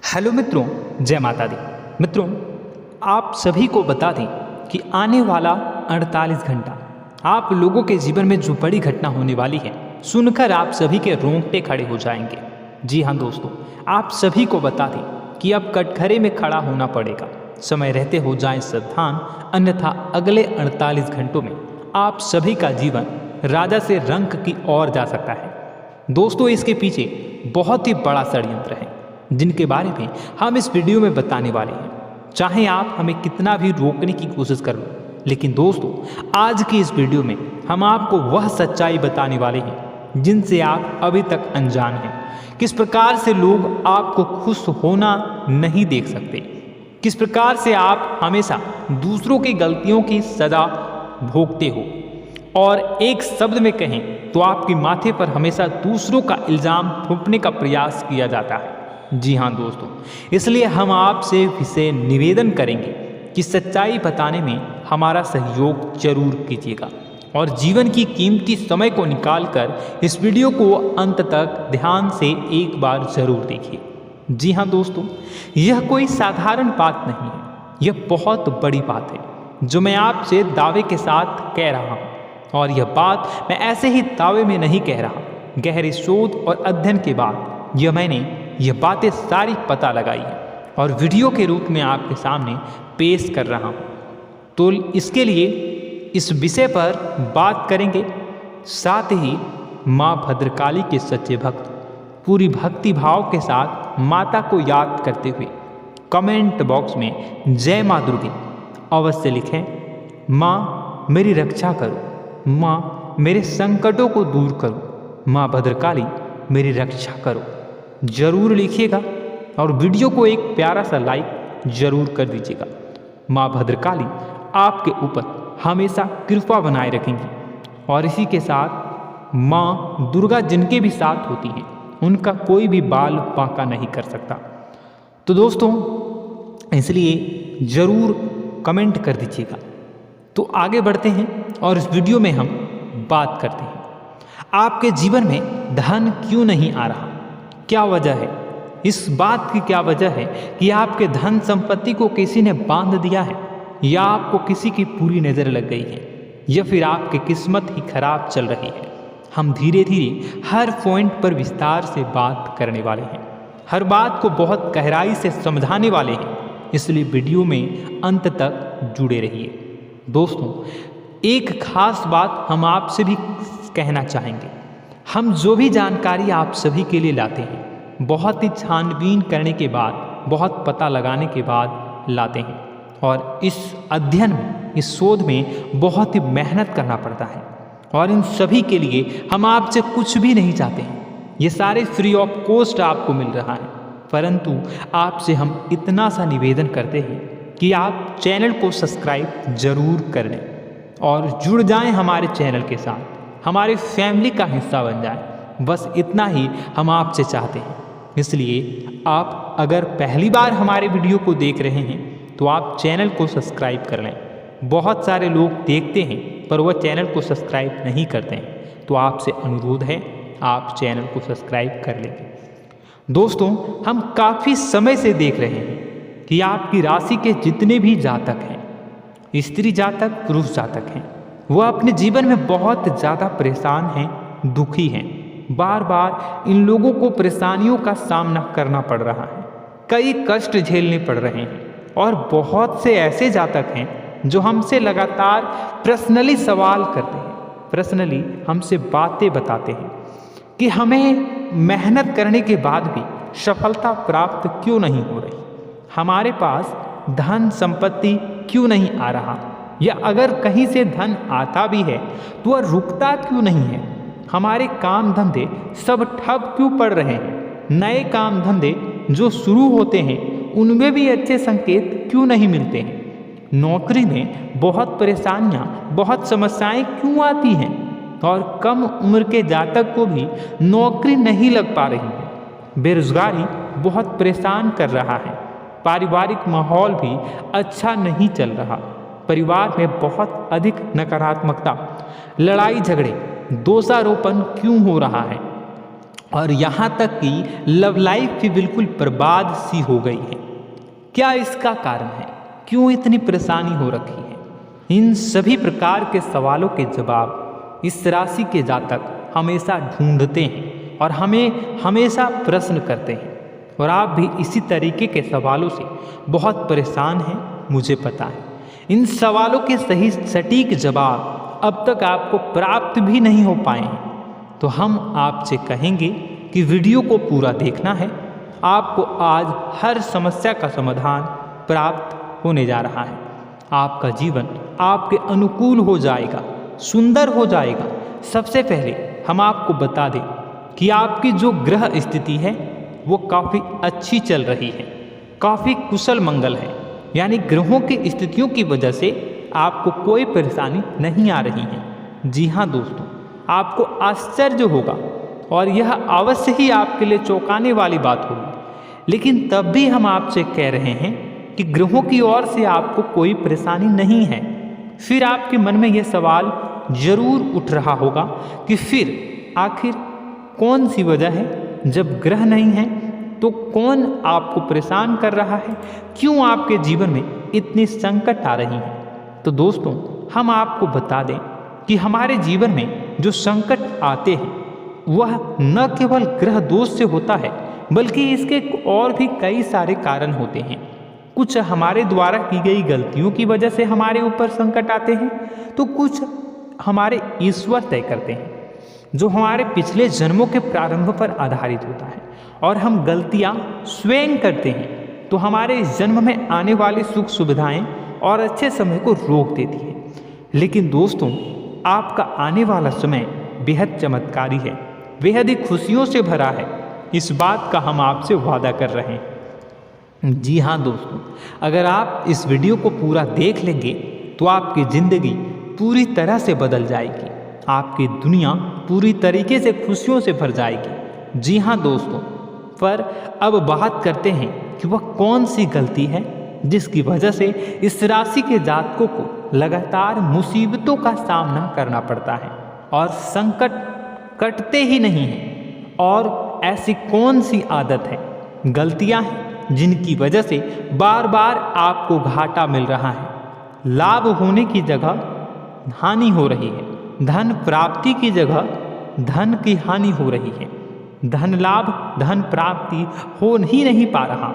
Hello मित्रों, जय माता दी। मित्रों, आप सभी को बता दें कि आने वाला 48 घंटा आप लोगों के जीवन में जो बड़ी घटना होने वाली है, सुनकर आप सभी के रोंगटे खड़े हो जाएंगे। जी हाँ दोस्तों, आप सभी को बता दें कि अब कटघरे में खड़ा होना पड़ेगा। समय रहते हो जाएं सावधान, अन्यथा अगले 48 घंटों में आप सभी का जीवन राजा से रंक की ओर जा सकता है। दोस्तों, इसके पीछे बहुत ही बड़ा षड्यंत्र है जिनके बारे में हम इस वीडियो में बताने वाले हैं। चाहे आप हमें कितना भी रोकने की कोशिश कर लो, लेकिन दोस्तों आज की इस वीडियो में हम आपको वह सच्चाई बताने वाले हैं जिनसे आप अभी तक अनजान हैं। किस प्रकार से लोग आपको खुश होना नहीं देख सकते, किस प्रकार से आप हमेशा दूसरों की गलतियों की सजा भोगते हो, और एक शब्द में कहें तो आपके माथे पर हमेशा दूसरों का इल्ज़ाम थोपने का प्रयास किया जाता है। जी हाँ दोस्तों, इसलिए हम आपसे विशेष निवेदन करेंगे कि सच्चाई बताने में हमारा सहयोग जरूर कीजिएगा और जीवन की कीमती समय को निकालकर इस वीडियो को अंत तक ध्यान से एक बार जरूर देखिए। जी हाँ दोस्तों, यह कोई साधारण बात नहीं है, यह बहुत बड़ी बात है जो मैं आपसे दावे के साथ कह रहा हूँ। और यह बात मैं ऐसे ही दावे में नहीं कह रहा, गहरे शोध और अध्ययन के बाद यह बातें सारी पता लगाई है और वीडियो के रूप में आपके सामने पेश कर रहा हूँ। तो इसके लिए इस विषय पर बात करेंगे। साथ ही माँ भद्रकाली के सच्चे भक्त पूरी भक्ति भाव के साथ माता को याद करते हुए कमेंट बॉक्स में जय माँ दुर्गे अवश्य लिखें। माँ मेरी रक्षा करो, माँ मेरे संकटों को दूर करो, माँ भद्रकाली मेरी रक्षा करो, जरूर लिखिएगा और वीडियो को एक प्यारा सा लाइक जरूर कर दीजिएगा। माँ भद्रकाली आपके ऊपर हमेशा कृपा बनाए रखेंगी और इसी के साथ माँ दुर्गा जिनके भी साथ होती हैं उनका कोई भी बाल बांका नहीं कर सकता। तो दोस्तों, इसलिए ज़रूर कमेंट कर दीजिएगा। तो आगे बढ़ते हैं और इस वीडियो में हम बात करते हैं, आपके जीवन में धन क्यों नहीं आ रहा, क्या वजह है। इस बात की क्या वजह है कि आपके धन संपत्ति को किसी ने बांध दिया है, या आपको किसी की पूरी नज़र लग गई है, या फिर आपकी किस्मत ही खराब चल रही है। हम धीरे धीरे हर पॉइंट पर विस्तार से बात करने वाले हैं, हर बात को बहुत गहराई से समझाने वाले हैं, इसलिए वीडियो में अंत तक जुड़े रहिए। दोस्तों, एक खास बात हम आपसे भी कहना चाहेंगे। हम जो भी जानकारी आप सभी के लिए लाते हैं बहुत ही छानबीन करने के बाद, बहुत पता लगाने के बाद लाते हैं, और इस अध्ययन में, इस शोध में बहुत ही मेहनत करना पड़ता है। और इन सभी के लिए हम आपसे कुछ भी नहीं चाहते हैं, ये सारे फ्री ऑफ कॉस्ट आपको मिल रहा है। परंतु आपसे हम इतना सा निवेदन करते हैं कि आप चैनल को सब्सक्राइब जरूर कर लें और जुड़ जाएं हमारे चैनल के साथ, हमारे फैमिली का हिस्सा बन जाए। बस इतना ही हम आपसे चाहते हैं। इसलिए आप अगर पहली बार हमारे वीडियो को देख रहे हैं तो आप चैनल को सब्सक्राइब कर लें। बहुत सारे लोग देखते हैं पर वह चैनल को सब्सक्राइब नहीं करते हैं, तो आपसे अनुरोध है आप चैनल को सब्सक्राइब कर लें। दोस्तों, हम काफ़ी समय से देख रहे हैं कि आपकी राशि के जितने भी जातक हैं, स्त्री जातक, पुरुष जातक हैं, वह अपने जीवन में बहुत ज़्यादा परेशान हैं, दुखी हैं। बार बार इन लोगों को परेशानियों का सामना करना पड़ रहा है, कई कष्ट झेलने पड़ रहे हैं। और बहुत से ऐसे जातक हैं जो हमसे लगातार पर्सनली सवाल करते हैं, पर्सनली हमसे बातें बताते हैं कि हमें मेहनत करने के बाद भी सफलता प्राप्त क्यों नहीं हो रही, हमारे पास धन संपत्ति क्यों नहीं आ रहा, या अगर कहीं से धन आता भी है तो वह रुकता क्यों नहीं है, हमारे काम धंधे सब ठप क्यों पड़ रहे हैं, नए काम धंधे जो शुरू होते हैं उनमें भी अच्छे संकेत क्यों नहीं मिलते हैं, नौकरी में बहुत परेशानियां, बहुत समस्याएं क्यों आती हैं, और कम उम्र के जातक को भी नौकरी नहीं लग पा रही है, बेरोजगारी बहुत परेशान कर रहा है, पारिवारिक माहौल भी अच्छा नहीं चल रहा, परिवार में बहुत अधिक नकारात्मकता, लड़ाई झगड़े, दोषारोपण क्यों हो रहा है, और यहाँ तक कि लव लाइफ भी बिल्कुल बर्बाद सी हो गई है। क्या इसका कारण है? क्यों इतनी परेशानी हो रखी है? इन सभी प्रकार के सवालों के जवाब इस राशि के जातक हमेशा ढूंढते हैं और हमें हमेशा प्रश्न करते हैं। और आप भी इसी तरीके के सवालों से बहुत परेशान हैं, मुझे पता है। इन सवालों के सही सटीक जवाब अब तक आपको प्राप्त भी नहीं हो पाए हैं, तो हम आपसे कहेंगे कि वीडियो को पूरा देखना है। आपको आज हर समस्या का समाधान प्राप्त होने जा रहा है। आपका जीवन आपके अनुकूल हो जाएगा, सुंदर हो जाएगा। सबसे पहले हम आपको बता दें कि आपकी जो ग्रह स्थिति है वो काफ़ी अच्छी चल रही है, काफ़ी कुशल मंगल है। यानी ग्रहों की स्थितियों की वजह से आपको कोई परेशानी नहीं आ रही है। जी हाँ दोस्तों, आपको आश्चर्य होगा और यह अवश्य ही आपके लिए चौंकाने वाली बात होगी। लेकिन तब भी हम आपसे कह रहे हैं कि ग्रहों की ओर से आपको कोई परेशानी नहीं है। फिर आपके मन में यह सवाल जरूर उठ रहा होगा कि फिर आखिर कौन सी वजह है? जब ग्रह नहीं है तो कौन आपको परेशान कर रहा है? क्यों आपके जीवन में इतनी संकट आ रही हैं? तो दोस्तों, हम आपको बता दें कि हमारे जीवन में जो संकट आते हैं वह न केवल ग्रह दोष से होता है, बल्कि इसके और भी कई सारे कारण होते हैं। कुछ हमारे द्वारा की गई गलतियों की वजह से हमारे ऊपर संकट आते हैं, तो कुछ हमारे ईश्वर तय करते हैं, जो हमारे पिछले जन्मों के प्रारंभ पर आधारित होता है। और हम गलतियां स्वयं करते हैं तो हमारे इस जन्म में आने वाली सुख सुविधाएं और अच्छे समय को रोक देती है। लेकिन दोस्तों, आपका आने वाला समय बेहद चमत्कारी है, बेहद ही खुशियों से भरा है। इस बात का हम आपसे वादा कर रहे हैं। जी हाँ दोस्तों, अगर आप इस वीडियो को पूरा देख लेंगे तो आपकी ज़िंदगी पूरी तरह से बदल जाएगी, आपकी दुनिया पूरी तरीके से खुशियों से भर जाएगी। जी हाँ दोस्तों, पर अब बात करते हैं कि वह कौन सी गलती है जिसकी वजह से इस राशि के जातकों को लगातार मुसीबतों का सामना करना पड़ता है और संकट कटते ही नहीं हैं। और ऐसी कौन सी आदत है, गलतियां हैं जिनकी वजह से बार बार आपको घाटा मिल रहा है, लाभ होने की जगह हानि हो रही है, धन प्राप्ति की जगह धन की हानि हो रही है, धन लाभ धन प्राप्ति हो ही नहीं पा रहा।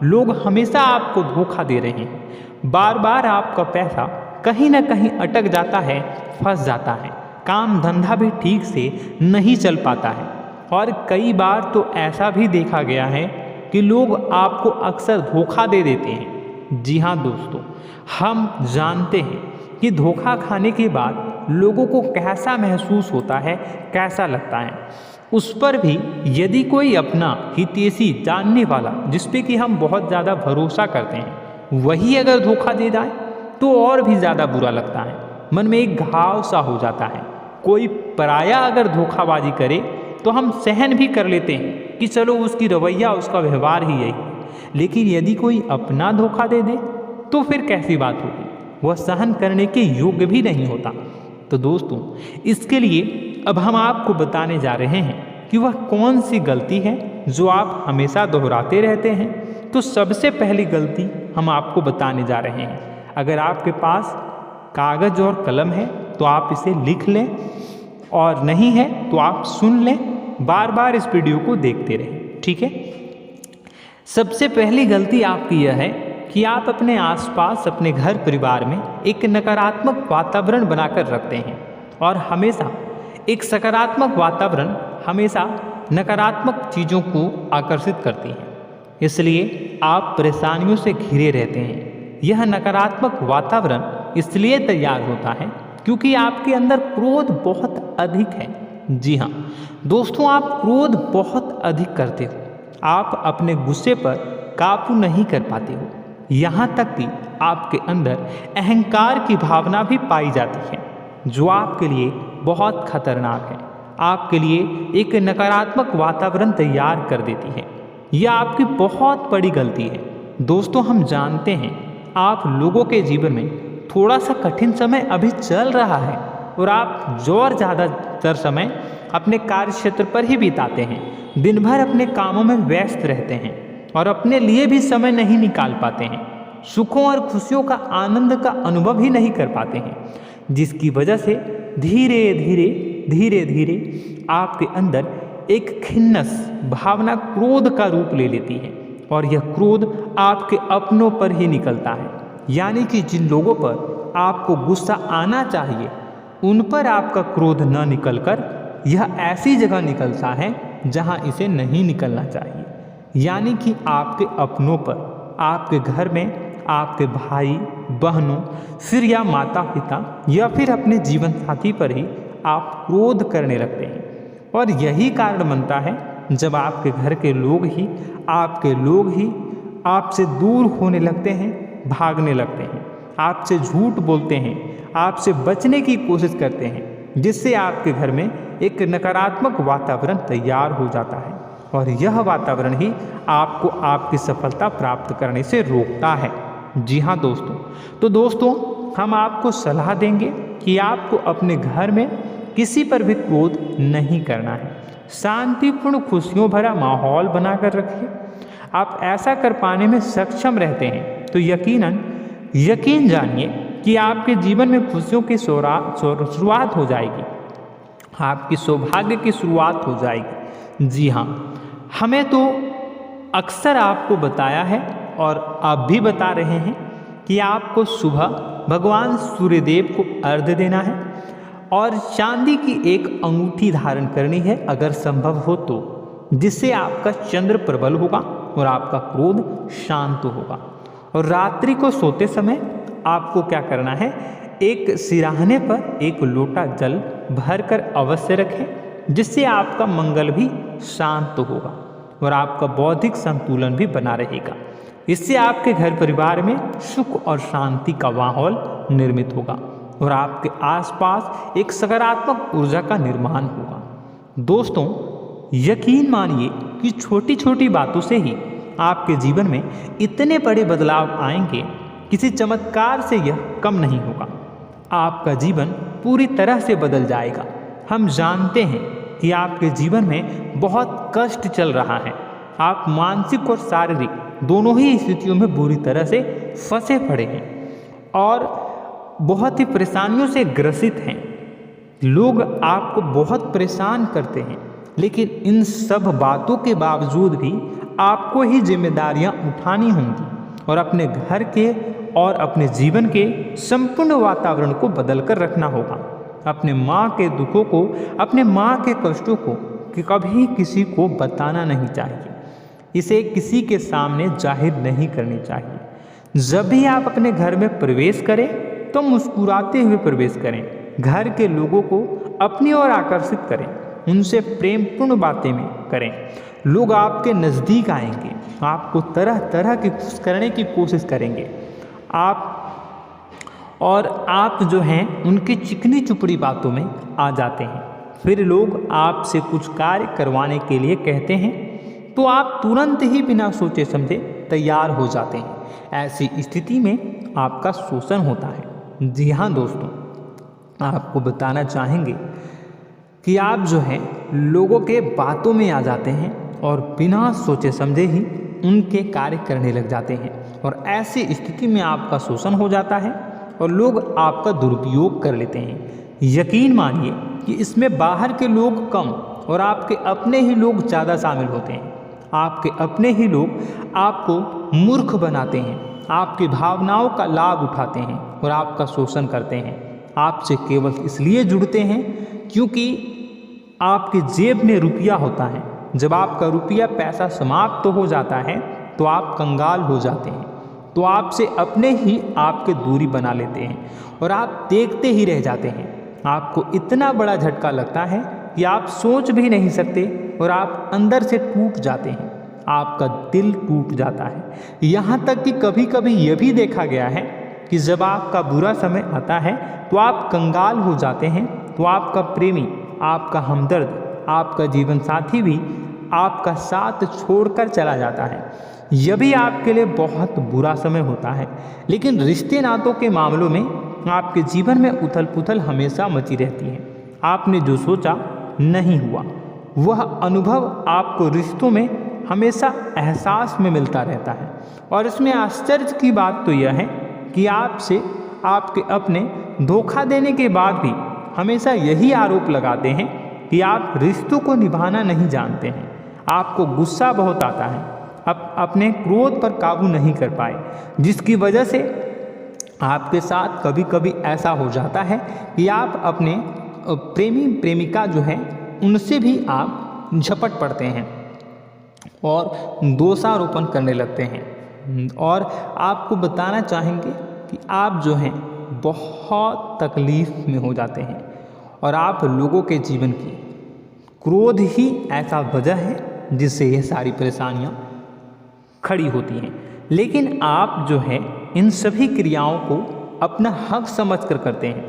लोग हमेशा आपको धोखा दे रहे हैं, बार बार आपका पैसा कहीं ना कहीं अटक जाता है, फंस जाता है, काम धंधा भी ठीक से नहीं चल पाता है। और कई बार तो ऐसा भी देखा गया है कि लोग आपको अक्सर धोखा दे देते हैं। जी हाँ दोस्तों, हम जानते हैं कि धोखा खाने के बाद लोगों को कैसा महसूस होता है, कैसा लगता है। उस पर भी यदि कोई अपना हितैषी जानने वाला, जिस पे कि हम बहुत ज़्यादा भरोसा करते हैं, वही अगर धोखा दे जाए तो और भी ज़्यादा बुरा लगता है, मन में एक घाव सा हो जाता है। कोई पराया अगर धोखाबाजी करे तो हम सहन भी कर लेते हैं कि चलो उसकी रवैया, उसका व्यवहार ही यही है। लेकिन यदि कोई अपना धोखा दे दे तो फिर कैसी बात होगी, वह सहन करने के योग्य भी नहीं होता। तो दोस्तों, इसके लिए अब हम आपको बताने जा रहे हैं कि वह कौन सी गलती है जो आप हमेशा दोहराते रहते हैं। तो सबसे पहली गलती हम आपको बताने जा रहे हैं। अगर आपके पास कागज़ और कलम है तो आप इसे लिख लें, और नहीं है तो आप सुन लें, बार बार इस वीडियो को देखते रहें, ठीक है। सबसे पहली गलती आपकी यह है कि आप अपने आसपास, अपने घर परिवार में एक नकारात्मक वातावरण बनाकर रखते हैं। और हमेशा एक सकारात्मक वातावरण हमेशा नकारात्मक चीज़ों को आकर्षित करती है, इसलिए आप परेशानियों से घिरे रहते हैं। यह नकारात्मक वातावरण इसलिए तैयार होता है क्योंकि आपके अंदर क्रोध बहुत अधिक है। जी हाँ दोस्तों, आप क्रोध बहुत अधिक करते हो, आप अपने गुस्से पर काबू नहीं कर पाते हो। यहाँ तक कि आपके अंदर अहंकार की भावना भी पाई जाती है, जो आपके लिए बहुत खतरनाक है, आपके लिए एक नकारात्मक वातावरण तैयार कर देती है। यह आपकी बहुत बड़ी गलती है। दोस्तों, हम जानते हैं आप लोगों के जीवन में थोड़ा सा कठिन समय अभी चल रहा है और आप और ज़्यादा अक्सर समय अपने कार्य क्षेत्र पर ही बिताते हैं, दिन भर अपने कामों में व्यस्त रहते हैं और अपने लिए भी समय नहीं निकाल पाते हैं। सुखों और खुशियों का आनंद का अनुभव ही नहीं कर पाते हैं, जिसकी वजह से धीरे धीरे आपके अंदर एक खिन्नस भावना क्रोध का रूप ले लेती है और यह क्रोध आपके अपनों पर ही निकलता है। यानी कि जिन लोगों पर आपको गुस्सा आना चाहिए उन पर आपका क्रोध न निकलकर यह ऐसी जगह निकलता है जहां इसे नहीं निकलना चाहिए। यानी कि आपके अपनों पर, आपके घर में आपके भाई बहनों, फिर या माता पिता या फिर अपने जीवन साथी पर ही आप क्रोध करने लगते हैं। और यही कारण बनता है जब आपके घर के लोग ही आपसे दूर होने लगते हैं, भागने लगते हैं, आपसे झूठ बोलते हैं, आपसे बचने की कोशिश करते हैं, जिससे आपके घर में एक नकारात्मक वातावरण तैयार हो जाता है और यह वातावरण ही आपको आपकी सफलता प्राप्त करने से रोकता है। जी हाँ दोस्तों, तो दोस्तों हम आपको सलाह देंगे कि आपको अपने घर में किसी पर भी क्रोध नहीं करना है। शांतिपूर्ण खुशियों भरा माहौल बनाकर रखिए। आप ऐसा कर पाने में सक्षम रहते हैं तो यकीन जानिए कि आपके जीवन में खुशियों की शुरुआत हो जाएगी, आपकी सौभाग्य की शुरुआत हो जाएगी। जी हाँ, हमें तो अक्सर आपको बताया है और आप भी बता रहे हैं कि आपको सुबह भगवान सूर्यदेव को अर्घ्य देना है और चांदी की एक अंगूठी धारण करनी है अगर संभव हो तो, जिससे आपका चंद्र प्रबल होगा और आपका क्रोध शांत होगा। और रात्रि को सोते समय आपको क्या करना है, एक सिराहने पर एक लोटा जल भरकर अवश्य रखें, जिससे आपका मंगल भी शांत होगा और आपका बौद्धिक संतुलन भी बना रहेगा। इससे आपके घर परिवार में सुख और शांति का माहौल निर्मित होगा और आपके आसपास एक सकारात्मक ऊर्जा का निर्माण होगा। दोस्तों यकीन मानिए कि छोटी छोटी बातों से ही आपके जीवन में इतने बड़े बदलाव आएंगे, किसी चमत्कार से यह कम नहीं होगा। आपका जीवन पूरी तरह से बदल जाएगा। हम जानते हैं कि आपके जीवन में बहुत कष्ट चल रहा है, आप मानसिक और शारीरिक दोनों ही स्थितियों में बुरी तरह से फंसे पड़े हैं और बहुत ही परेशानियों से ग्रसित हैं। लोग आपको बहुत परेशान करते हैं, लेकिन इन सब बातों के बावजूद भी आपको ही जिम्मेदारियां उठानी होंगी और अपने घर के और अपने जीवन के संपूर्ण वातावरण को बदलकर रखना होगा। अपने माँ के दुखों को, अपने माँ के कष्टों को कभी किसी को बताना नहीं चाहिए, इसे किसी के सामने जाहिर नहीं करनी चाहिए। जब भी आप अपने घर में प्रवेश करें तो मुस्कुराते हुए प्रवेश करें, घर के लोगों को अपनी ओर आकर्षित करें, उनसे प्रेमपूर्ण बातें में करें। लोग आपके नज़दीक आएंगे, आपको तरह तरह की खुश करने की कोशिश करेंगे। आप जो हैं उनकी चिकनी चुपड़ी बातों में आ जाते हैं। फिर लोग आपसे कुछ कार्य करवाने के लिए कहते हैं तो आप तुरंत ही बिना सोचे समझे तैयार हो जाते हैं। ऐसी स्थिति में आपका शोषण होता है। जी हाँ दोस्तों, आपको बताना चाहेंगे कि आप जो हैं लोगों के बातों में आ जाते हैं और बिना सोचे समझे ही उनके कार्य करने लग जाते हैं और ऐसी स्थिति में आपका शोषण हो जाता है और लोग आपका दुरुपयोग कर लेते हैं। यकीन मानिए कि इसमें बाहर के लोग कम और आपके अपने ही लोग ज़्यादा शामिल होते हैं। आपके अपने ही लोग आपको मूर्ख बनाते हैं, आपकी भावनाओं का लाभ उठाते हैं और आपका शोषण करते हैं। आपसे केवल इसलिए जुड़ते हैं क्योंकि आपकी जेब में रुपया होता है। जब आपका रुपया पैसा समाप्त हो जाता है तो आप कंगाल हो जाते हैं, तो आपसे अपने ही आपके दूरी बना लेते हैं और आप देखते ही रह जाते हैं। आपको इतना बड़ा झटका लगता है कि आप सोच भी नहीं सकते और आप अंदर से टूट जाते हैं, आपका दिल टूट जाता है। यहाँ तक कि कभी कभी यह भी देखा गया है कि जब आपका बुरा समय आता है तो आप कंगाल हो जाते हैं, तो आपका प्रेमी, आपका हमदर्द, आपका जीवन साथी भी आपका साथ छोड़कर चला जाता है। यह भी आपके लिए बहुत बुरा समय होता है। लेकिन रिश्ते नातों के मामलों में आपके जीवन में उथल पुथल हमेशा मची रहती है। आपने जो सोचा नहीं हुआ। वह अनुभव आपको रिश्तों में हमेशा एहसास में मिलता रहता है। और इसमें आश्चर्य की बात तो यह है कि आपसे आपके अपने धोखा देने के बाद भी हमेशा यही आरोप लगाते हैं कि आप रिश्तों को निभाना नहीं जानते हैं। आपको गुस्सा बहुत आता है, अपने क्रोध पर काबू नहीं कर पाए, जिसकी वजह से आपके साथ कभी कभी ऐसा हो जाता है कि आप अपने प्रेमी प्रेमिका जो है उनसे भी आप झपट पड़ते हैं और दोषारोपण करने लगते हैं। और आपको बताना चाहेंगे कि आप जो हैं बहुत तकलीफ़ में हो जाते हैं और आप लोगों के जीवन की क्रोध ही ऐसा वजह है जिससे ये सारी परेशानियाँ खड़ी होती हैं। लेकिन आप जो है इन सभी क्रियाओं को अपना हक समझकर करते हैं,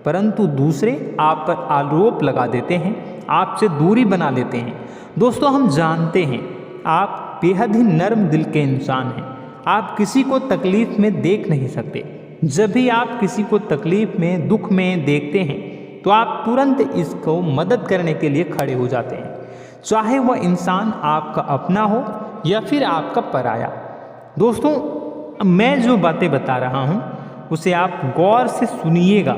परंतु दूसरे आप पर आरोप लगा देते हैं, आपसे दूरी बना लेते हैं। दोस्तों, हम जानते हैं आप बेहद ही नर्म दिल के इंसान हैं। आप किसी को तकलीफ़ में देख नहीं सकते। जब भी आप किसी को तकलीफ़ में, दुख में देखते हैं तो आप तुरंत इसको मदद करने के लिए खड़े हो जाते हैं, चाहे वह इंसान आपका अपना हो या फिर आपका पराया। दोस्तों, मैं जो बातें बता रहा हूँ उसे आप गौर से सुनिएगा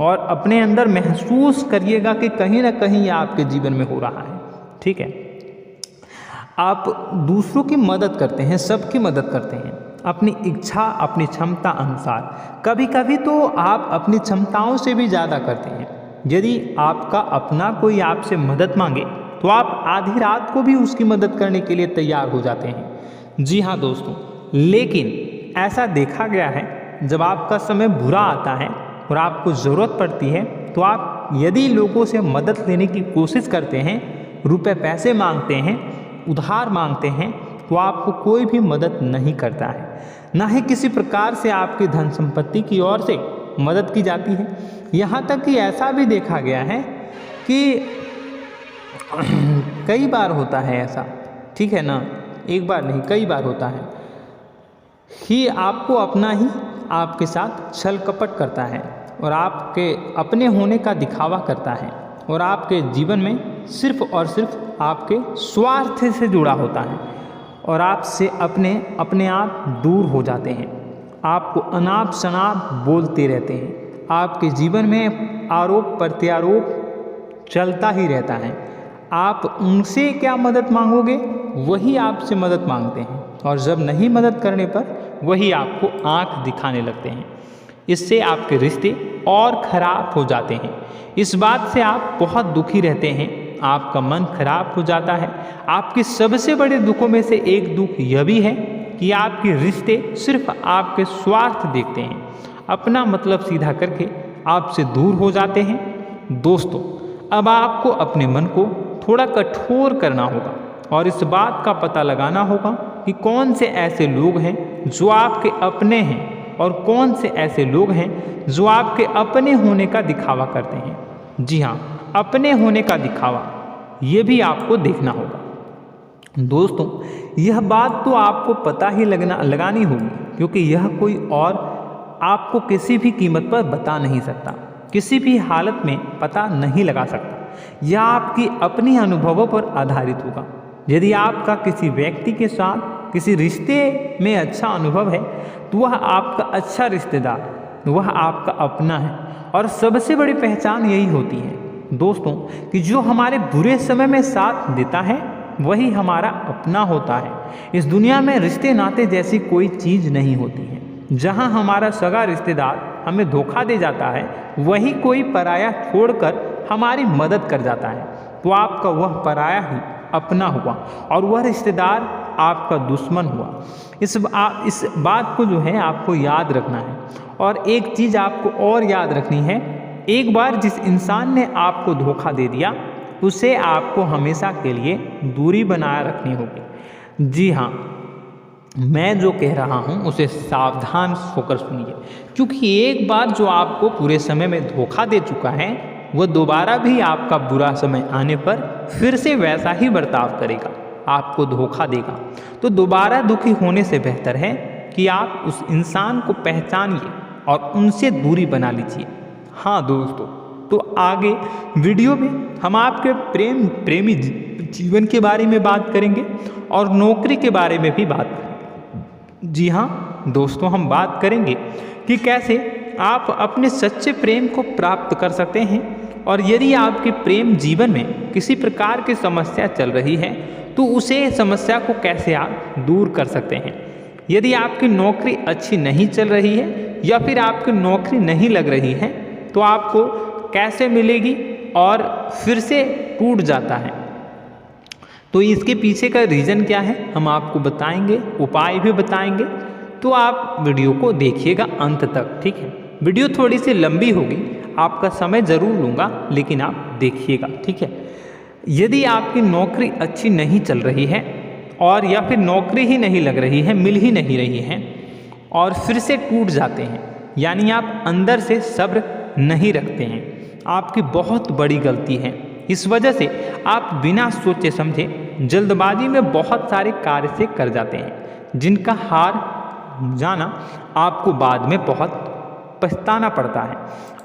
और अपने अंदर महसूस करिएगा कि कहीं ना कहीं यह आपके जीवन में हो रहा है। ठीक है, आप दूसरों की मदद करते हैं, सबकी मदद करते हैं अपनी इच्छा, अपनी क्षमता अनुसार। कभी कभी तो आप अपनी क्षमताओं से भी ज़्यादा करते हैं। यदि आपका अपना कोई आपसे मदद मांगे तो आप आधी रात को भी उसकी मदद करने के लिए तैयार हो जाते हैं। जी हाँ दोस्तों, लेकिन ऐसा देखा गया है जब आपका समय बुरा आता है और आपको ज़रूरत पड़ती है तो आप यदि लोगों से मदद लेने की कोशिश करते हैं, रुपए पैसे मांगते हैं, उधार मांगते हैं, तो आपको कोई भी मदद नहीं करता है। ना ही किसी प्रकार से आपकी धन संपत्ति की ओर से मदद की जाती है। यहाँ तक कि ऐसा भी देखा गया है कि कई बार होता है ऐसा, ठीक है ना, एक बार नहीं कई बार होता है कि आपको अपना ही आपके साथ छल कपट करता है और आपके अपने होने का दिखावा करता है और आपके जीवन में सिर्फ और सिर्फ आपके स्वार्थ से जुड़ा होता है और आपसे अपने आप दूर हो जाते हैं। आपको अनाप शनाप बोलते रहते हैं। आपके जीवन में आरोप प्रत्यारोप चलता ही रहता है। आप उनसे क्या मदद मांगोगे, वही आपसे मदद मांगते हैं और जब नहीं मदद करने पर वही आपको आंख दिखाने लगते हैं। इससे आपके रिश्ते और खराब हो जाते हैं। इस बात से आप बहुत दुखी रहते हैं, आपका मन खराब हो जाता है। आपके सबसे बड़े दुखों में से एक दुख यह भी है कि आपके रिश्ते सिर्फ आपके स्वार्थ देखते हैं, अपना मतलब सीधा करके आपसे दूर हो जाते हैं। दोस्तों, अब आपको अपने मन को थोड़ा कठोर करना होगा और इस बात का पता लगाना होगा कि कौन से ऐसे लोग हैं जो आपके अपने हैं और कौन से ऐसे लोग हैं जो आपके अपने होने का दिखावा करते हैं। जी हाँ, अपने होने का दिखावा, ये भी आपको देखना होगा। दोस्तों, यह बात तो आपको पता ही लगानी होगी, क्योंकि यह कोई और आपको किसी भी कीमत पर बता नहीं सकता, किसी भी हालत में पता नहीं लगा सकता। यह आपकी अपनी अनुभवों पर आधारित होगा। यदि आपका किसी व्यक्ति के साथ किसी रिश्ते में अच्छा अनुभव है तो वह आपका अच्छा रिश्तेदार, वह आपका अपना है। और सबसे बड़ी पहचान यही होती है दोस्तों कि जो हमारे बुरे समय में साथ देता है वही हमारा अपना होता है। इस दुनिया में रिश्ते नाते जैसी कोई चीज़ नहीं होती है। जहाँ हमारा सगा रिश्तेदार हमें धोखा दे जाता है, वही कोई पराया छोड़कर हमारी मदद कर जाता है, तो आपका वह पराया ही अपना हुआ और वह रिश्तेदार आपका दुश्मन हुआ। इस बात को जो है आपको याद रखना है। और एक चीज़ आपको और याद रखनी है, एक बार जिस इंसान ने आपको धोखा दे दिया उसे आपको हमेशा के लिए दूरी बनाए रखनी होगी। जी हाँ, मैं जो कह रहा हूँ उसे सावधान होकर सुनिए, क्योंकि एक बार जो आपको पूरे समय में धोखा दे चुका है वह दोबारा भी आपका बुरा समय आने पर फिर से वैसा ही बर्ताव करेगा, आपको धोखा देगा। तो दोबारा दुखी होने से बेहतर है कि आप उस इंसान को पहचानिए और उनसे दूरी बना लीजिए। हाँ दोस्तों, तो आगे वीडियो में हम आपके प्रेमी जीवन के बारे में बात करेंगे और नौकरी के बारे में भी बात करेंगे। जी हाँ दोस्तों, हम बात करेंगे कि कैसे आप अपने सच्चे प्रेम को प्राप्त कर सकते हैं, और यदि आपके प्रेम जीवन में किसी प्रकार की समस्या चल रही है तो उसे समस्या को कैसे आप दूर कर सकते हैं। यदि आपकी नौकरी अच्छी नहीं चल रही है या फिर आपकी नौकरी नहीं लग रही है तो आपको कैसे मिलेगी और फिर से टूट जाता है, तो इसके पीछे का रीज़न क्या है हम आपको बताएंगे, उपाय भी बताएंगे। तो आप वीडियो को देखिएगा अंत तक, ठीक है। वीडियो थोड़ी सी लंबी होगी, आपका समय ज़रूर लूँगा, लेकिन आप देखिएगा, ठीक है। यदि आपकी नौकरी अच्छी नहीं चल रही है और या फिर नौकरी ही नहीं लग रही है, मिल ही नहीं रही है और फिर से टूट जाते हैं, यानी आप अंदर से सब्र नहीं रखते हैं, आपकी बहुत बड़ी गलती है। इस वजह से आप बिना सोचे समझे जल्दबाजी में बहुत सारे कार्य से कर जाते हैं, जिनका हार जाना आपको बाद में बहुत पछताना पड़ता है।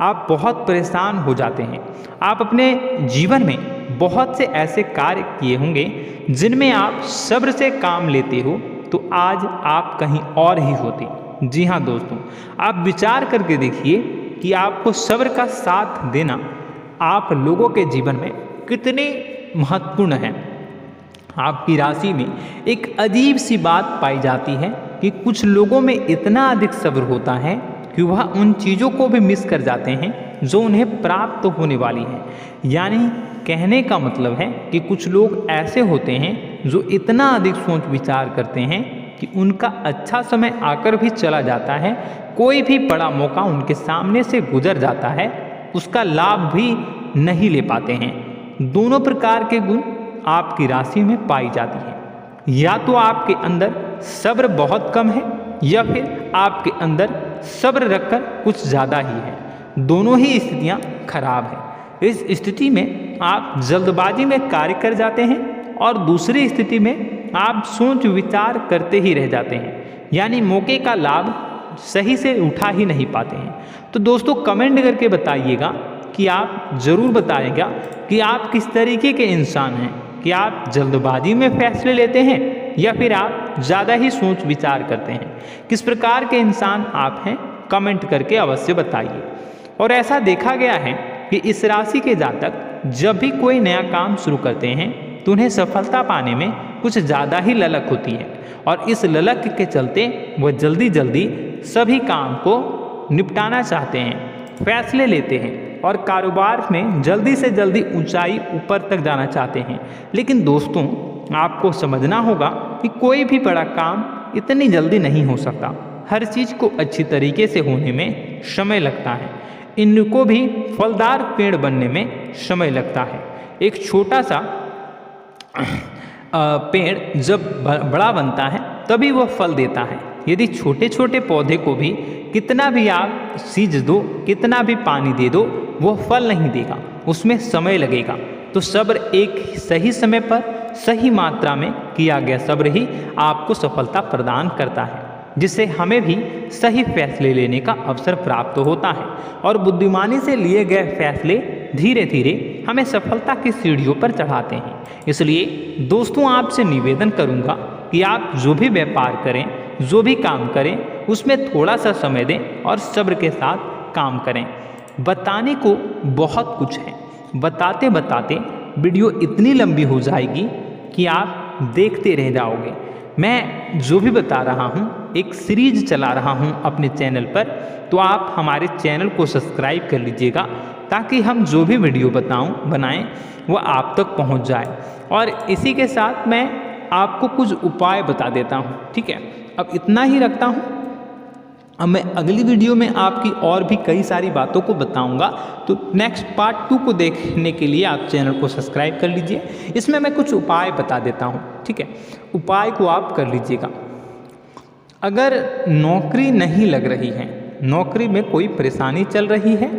आप बहुत परेशान हो जाते हैं। आप अपने जीवन में बहुत से ऐसे कार्य किए होंगे जिनमें आप सब्र से काम लेते हो, तो आज आप कहीं और ही होते। जी हाँ दोस्तों, आप विचार करके देखिए कि आपको सब्र का साथ देना आप लोगों के जीवन में कितने महत्वपूर्ण है। आपकी राशि में एक अजीब सी बात पाई जाती है कि कुछ लोगों में इतना अधिक सब्र होता है कि वह उन चीज़ों को भी मिस कर जाते हैं जो उन्हें प्राप्त होने वाली हैं। यानी कहने का मतलब है कि कुछ लोग ऐसे होते हैं जो इतना अधिक सोच विचार करते हैं कि उनका अच्छा समय आकर भी चला जाता है, कोई भी बड़ा मौका उनके सामने से गुजर जाता है, उसका लाभ भी नहीं ले पाते हैं। दोनों प्रकार के गुण आपकी राशि में पाई जाती है। या तो आपके अंदर सब्र बहुत कम है या फिर आपके अंदर सब्र रखकर कुछ ज़्यादा ही है। दोनों ही स्थितियाँ खराब हैं। इस स्थिति में आप जल्दबाजी में कार्य कर जाते हैं और दूसरी स्थिति में आप सोच विचार करते ही रह जाते हैं, यानी मौके का लाभ सही से उठा ही नहीं पाते हैं। तो दोस्तों कमेंट करके बताइएगा कि आप ज़रूर बताइएगा कि आप किस तरीके के इंसान हैं, कि आप जल्दबाजी में फैसले लेते हैं या फिर आप ज़्यादा ही सोच विचार करते हैं। किस प्रकार के इंसान आप हैं कमेंट करके अवश्य बताइए। और ऐसा देखा गया है कि इस राशि के जातक जब भी कोई नया काम शुरू करते हैं तो उन्हें सफलता पाने में कुछ ज़्यादा ही ललक होती है, और इस ललक के चलते वह जल्दी जल्दी सभी काम को निपटाना चाहते हैं, फैसले लेते हैं और कारोबार में जल्दी से जल्दी ऊंचाई ऊपर तक जाना चाहते हैं। लेकिन दोस्तों आपको समझना होगा कि कोई भी बड़ा काम इतनी जल्दी नहीं हो सकता। हर चीज़ को अच्छी तरीके से होने में समय लगता है। इनको भी फलदार पेड़ बनने में समय लगता है। एक छोटा सा पेड़ जब बड़ा बनता है तभी वह फल देता है। यदि छोटे छोटे पौधे को भी कितना भी आप सींच दो, कितना भी पानी दे दो, वह फल नहीं देगा, उसमें समय लगेगा। तो सब्र एक सही समय पर सही मात्रा में किया गया सब्र ही आपको सफलता प्रदान करता है, जिससे हमें भी सही फैसले लेने का अवसर प्राप्त होता है और बुद्धिमानी से लिए गए फैसले धीरे धीरे हमें सफलता की सीढ़ियों पर चढ़ाते हैं। इसलिए दोस्तों आपसे निवेदन करूंगा कि आप जो भी व्यापार करें, जो भी काम करें, उसमें थोड़ा सा समय दें और सब्र के साथ काम करें। बताने को बहुत कुछ है, बताते बताते वीडियो इतनी लंबी हो जाएगी कि आप देखते रह जाओगे। मैं जो भी बता रहा हूँ एक सीरीज चला रहा हूँ अपने चैनल पर, तो आप हमारे चैनल को सब्सक्राइब कर लीजिएगा ताकि हम जो भी वीडियो बनाएं वो आप तक पहुँच जाए। और इसी के साथ मैं आपको कुछ उपाय बता देता हूँ, ठीक है। अब इतना ही रखता हूँ। अब मैं अगली वीडियो में आपकी और भी कई सारी बातों को बताऊंगा, तो नेक्स्ट पार्ट 2 को देखने के लिए आप चैनल को सब्सक्राइब कर लीजिए। इसमें मैं कुछ उपाय बता देता हूं, ठीक है। उपाय को आप कर लीजिएगा। अगर नौकरी नहीं लग रही है, नौकरी में कोई परेशानी चल रही है,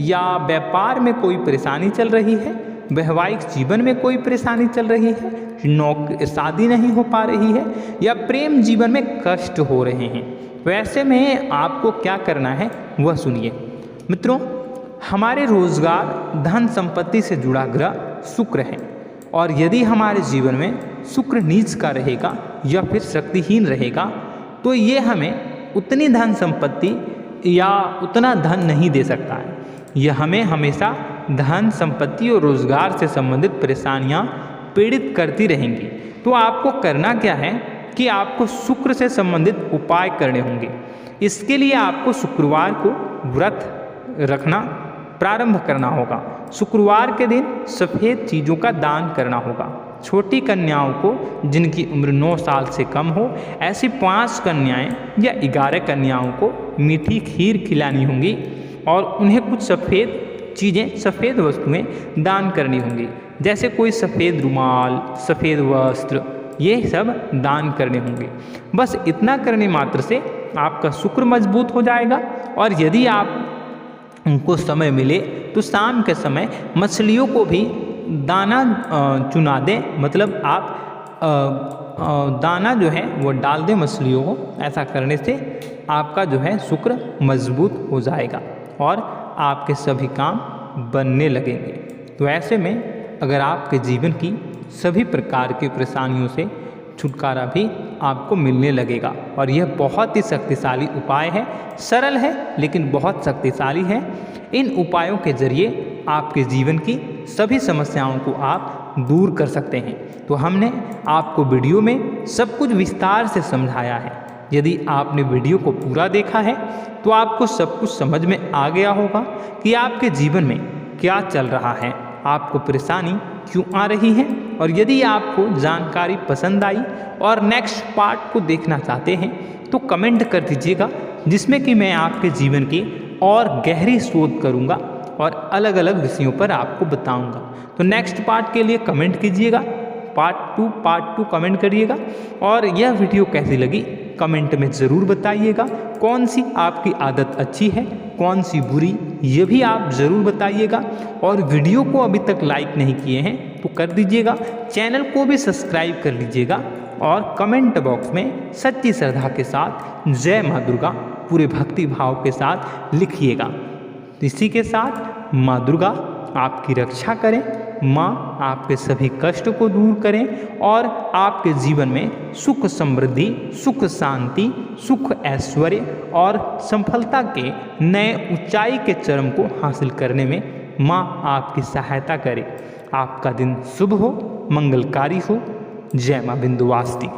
या व्यापार में कोई परेशानी चल रही है, वैवाहिक जीवन में कोई परेशानी चल रही है, शादी नहीं हो पा रही है, या प्रेम जीवन में कष्ट हो रहे हैं, वैसे में आपको क्या करना है वह सुनिए। मित्रों, हमारे रोजगार, धन संपत्ति से जुड़ा ग्रह शुक्र है और यदि हमारे जीवन में शुक्र नीच का रहेगा या फिर शक्तिहीन रहेगा तो ये हमें उतनी धन संपत्ति या उतना धन नहीं दे सकता है। यह हमें हमेशा धन संपत्ति और रोजगार से संबंधित परेशानियां पीड़ित करती रहेंगी। तो आपको करना क्या है कि आपको शुक्र से संबंधित उपाय करने होंगे। इसके लिए आपको शुक्रवार को व्रत रखना प्रारंभ करना होगा। शुक्रवार के दिन सफ़ेद चीज़ों का दान करना होगा। छोटी कन्याओं को जिनकी उम्र 9 साल से कम हो, ऐसी 5 कन्याएं या 11 कन्याओं को मीठी खीर खिलानी होंगी और उन्हें कुछ सफ़ेद चीज़ें, सफ़ेद वस्तुएं दान करनी होंगी, जैसे कोई सफ़ेद रुमाल, सफ़ेद वस्त्र, ये सब दान करने होंगे। बस इतना करने मात्र से आपका शुक्र मजबूत हो जाएगा। और यदि आप उनको समय मिले तो शाम के समय मछलियों को भी दाना चुना दें, मतलब आप दाना जो है वो डाल दें मछलियों को। ऐसा करने से आपका जो है शुक्र मजबूत हो जाएगा और आपके सभी काम बनने लगेंगे। तो ऐसे में अगर आपके जीवन की सभी प्रकार की परेशानियों से छुटकारा भी आपको मिलने लगेगा। और यह बहुत ही शक्तिशाली उपाय है, सरल है लेकिन बहुत शक्तिशाली है। इन उपायों के जरिए आपके जीवन की सभी समस्याओं को आप दूर कर सकते हैं। तो हमने आपको वीडियो में सब कुछ विस्तार से समझाया है। यदि आपने वीडियो को पूरा देखा है तो आपको सब कुछ समझ में आ गया होगा कि आपके जीवन में क्या चल रहा है, आपको परेशानी क्यों आ रही है। और यदि आपको जानकारी पसंद आई और नेक्स्ट पार्ट को देखना चाहते हैं तो कमेंट कर दीजिएगा, जिसमें कि मैं आपके जीवन की और गहरी शोध करूंगा और अलग अलग विषयों पर आपको बताऊंगा। तो नेक्स्ट पार्ट के लिए कमेंट कीजिएगा, पार्ट टू कमेंट करिएगा। और यह वीडियो कैसी लगी कमेंट में ज़रूर बताइएगा। कौन सी आपकी आदत अच्छी है, कौन सी बुरी, ये भी आप ज़रूर बताइएगा। और वीडियो को अभी तक लाइक नहीं किए हैं तो कर दीजिएगा, चैनल को भी सब्सक्राइब कर लीजिएगा और कमेंट बॉक्स में सच्ची श्रद्धा के साथ जय माँ दुर्गा पूरे भक्ति भाव के साथ लिखिएगा। इसी के साथ माँ दुर्गा आपकी रक्षा करें, माँ आपके सभी कष्ट को दूर करें और आपके जीवन में सुख समृद्धि, सुख शांति, सुख ऐश्वर्य और सफलता के नए ऊंचाई के चरम को हासिल करने में माँ आपकी सहायता करे। आपका दिन शुभ हो, मंगलकारी हो। जय माँ विंध्यवासिनी।